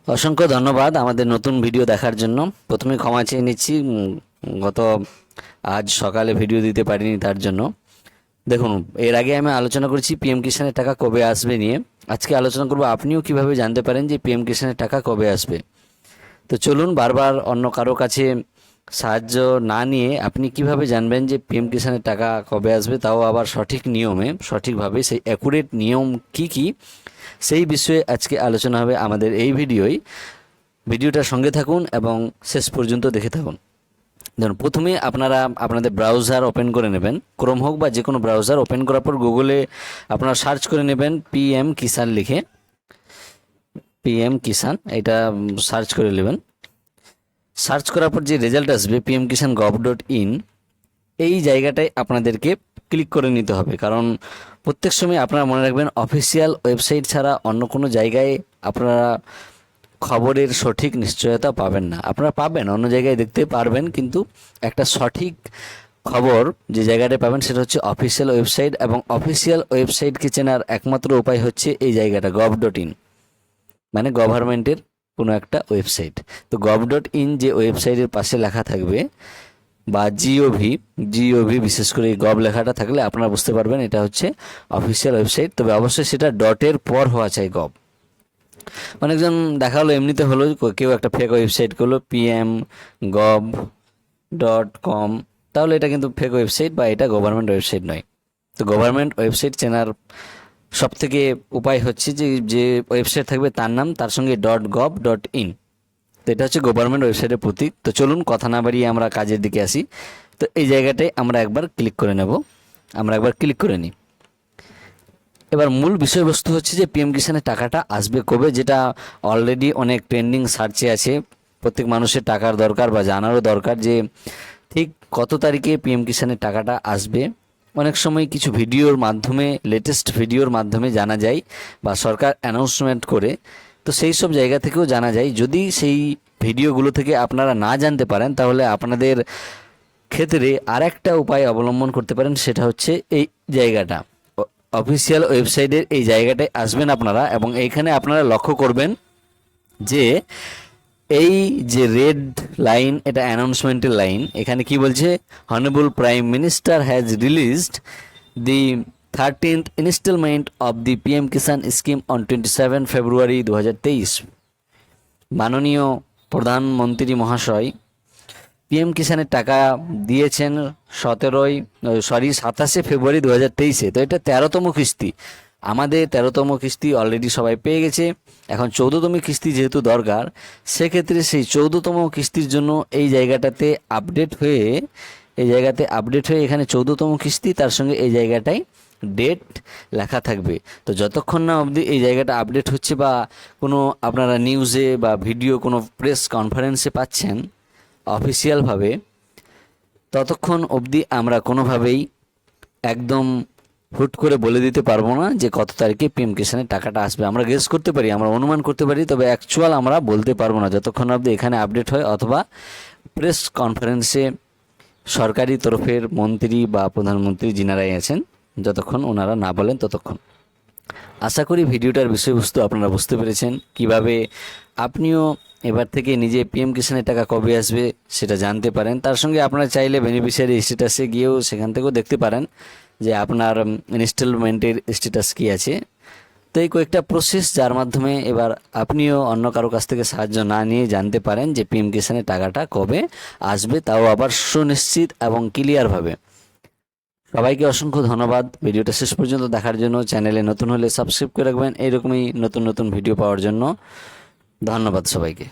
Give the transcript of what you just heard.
অসংখ্য ধন্যবাদ আমাদের নতুন ভিডিও দেখার জন্য। প্রথমে ক্ষমা চেয়ে নিচ্ছি, গত আজ সকালে ভিডিও দিতে পারিনি তার জন্য। দেখুন, এর আগে আমি আলোচনা করেছি পিএম কিষানের টাকা কবে আসবে নিয়ে। আজকে আলোচনা করব আপনিও কিভাবে জানতে পারেন যে পিএম কিষানের টাকা কবে আসবে। তো চলুন, বারবার অন্য কারো কাছে সাহায্য না নিয়ে আপনি কিভাবে জানবেন যে পিএম কিষানের টাকা কবে আসবে, তাও আবার সঠিক নিয়মে, সঠিকভাবে, সেই অ্যাকুরেট নিয়ম কি কি, সেই বিষয়ে আজকে আলোচনা হবে আমাদের এই ভিডিওটার সঙ্গে থাকুন এবং শেষ পর্যন্ত দেখে থাকুন। ধরুন, প্রথমে আপনারা আপনাদের ব্রাউজার ওপেন করে নেবেন, ক্রোম হোক বা যে কোনো ব্রাউজার ওপেন করার পর গুগলে আপনারা সার্চ করে নেবেন পিএম কিষান লিখে। পিএম কিষান এটা সার্চ করে নেবেন। সার্চ করার পর যে রেজাল্ট আসবে pmkisan.gov.in, এই জায়গাটায় আপনাদেরকে ক্লিক করে নিতে হবে। কারণ প্রত্যেক সময় আপনারা মনে রাখবেন, অফিসিয়াল ওয়েবসাইট ছাড়া অন্য কোনো জায়গায় আপনারা খবরের সঠিক নিশ্চয়তা পাবেন না। আপনারা পাবেন, অন্য জায়গায় দেখতে পারবেন, কিন্তু একটা সঠিক খবর যে জায়গাটায় পাবেন সেটা হচ্ছে অফিসিয়াল ওয়েবসাইট। এবং অফিসিয়াল ওয়েবসাইটকে চেনার একমাত্র উপায় হচ্ছে এই জায়গাটা gov.in, মানে গভর্নমেন্টের কোনো একটা ওয়েবসাইট। তো gov.in যে ওয়েবসাইটের পাশে লেখা থাকবে, বা জিওভি, বিশেষ করে এই গভ লেখাটা থাকলে আপনারা বুঝতে পারবেন এটা হচ্ছে অফিসিয়াল ওয়েবসাইট। তবে অবশ্যই সেটা ডটের পর হওয়া চাই গভ। অনেকজন দেখা হলো এমনিতে হলো, কেউ একটা ফেক ওয়েবসাইট করলো pmgov.com, তাহলে এটা কিন্তু ফেক ওয়েবসাইট বা এটা গভর্নমেন্ট ওয়েবসাইট নয়। তো গভর্নমেন্ট ওয়েবসাইট চেনার সবথেকে উপায় হচ্ছে যে ওয়েবসাইট থাকবে তার নাম, তার সঙ্গে .gov.in। তো এটা হচ্ছে গভর্নমেন্ট ওয়েবসাইটের প্রতীক। তো চলুন, কথা না বাড়িয়ে আমরা কাজের দিকে আসি। তো এই জায়গাটায় আমরা একবার ক্লিক করে নেব। আমরা একবার ক্লিক করে নিই। এবার মূল বিষয়বস্তু হচ্ছে যে পিএম কিষানের টাকাটা আসবে কবে, যেটা অলরেডি অনেক ট্রেন্ডিং সার্চে আছে। প্রত্যেক মানুষের টাকার দরকার বা জানারও দরকার যে ঠিক কত তারিখে পিএম কিষানের টাকাটা আসবে। অনেক সময় কিছু ভিডিওর মাধ্যমে, লেটেস্ট ভিডিওর মাধ্যমে জানা যায়, বা সরকার অ্যানাউন্সমেন্ট করে। তো সেই সব জায়গা থেকেও জানা যায়। যদি সেই ভিডিওগুলো থেকে আপনারা না জানতে পারেন, তাহলে আপনাদের ক্ষেত্রে আরেকটা উপায় অবলম্বন করতে পারেন, সেটা হচ্ছে এই জায়গাটা, অফিসিয়াল ওয়েবসাইটের এই জায়গাটায় আসবেন আপনারা। এবং এইখানে আপনারা লক্ষ্য করবেন যে এই যে রেড লাইন, এটা অ্যানাউন্সমেন্টের লাইন। এখানে কি বলছে, honourable prime minister has released the 13th instalment of the PM Kisan scheme on 27 February 2023। মাননীয় প্রধানমন্ত্রী মহাশয় পিএম কিষানের টাকা দিয়েছেন 27শে ফেব্রুয়ারি 2023-এ। তো এটা 13তম কিস্তি। আমাদের 13তম কিস্তি অলরেডি সবাই পেয়ে গেছে। এখন 14তম কিস্তি যেহেতু দরকার, সেক্ষেত্রে সেই 14তম কিস্তির জন্য এই জায়গাটাতে আপডেট হয়ে এখানে 14তম কিস্তি, তার সঙ্গে এই জায়গাটায় ডেট লেখা থাকবে। তো যতক্ষণ না অবধি এই জায়গাটা আপডেট হচ্ছে, বা কোনো আপনারা নিউজে বা ভিডিও কোনো প্রেস কনফারেন্সে পাচ্ছেন অফিসিয়ালভাবে, ততক্ষণ অবধি আমরা কোনোভাবেই একদম হুট করে বলে দিতে পারবো না যে কত তারিখে পিএম কিষানের টাকাটা আসবে। আমরা গেস করতে পারি, আমরা অনুমান করতে পারি, তবে অ্যাকচুয়াল আমরা বলতে পারবো না যতক্ষণ অবধি এখানে আপডেট হয়, অথবা প্রেস কনফারেন্সে সরকারি তরফের মন্ত্রী বা প্রধানমন্ত্রী যিনারাই আছেন, যতক্ষণ ওনারা না বলেন ততক্ষণ। আশা করি ভিডিওটার বিষয়বস্তু আপনারা বুঝতে পেরেছেন, কিভাবে আপনিও এবার থেকে নিজে পিএম কিষানের টাকা কবে আসবে সেটা জানতে পারেন। তার সঙ্গে আপনারা চাইলে বেনিফিশিয়ারি স্ট্যাটাসে গিয়েও সেখান থেকেও দেখতে পারেন যে আপনার ইনস্টলমেন্টের স্ট্যাটাস কী আছে। তো এই কয়েকটা প্রসেস, যার মাধ্যমে এবার আপনিও অন্য কারো কাছ থেকে সাহায্য না নিয়ে জানতে পারেন যে পিএম কিষানের টাকাটা কবে আসবে, তাও আবার সুনিশ্চিত এবং ক্লিয়ারভাবে। সবাইকে অসংখ্য ধন্যবাদ ভিডিওটা শেষ পর্যন্ত দেখার জন্য। চ্যানেলে নতুন হলে সাবস্ক্রাইব করে রাখবেন এইরকমই নতুন নতুন ভিডিও পাওয়ার জন্য। ধন্যবাদ সবাইকে।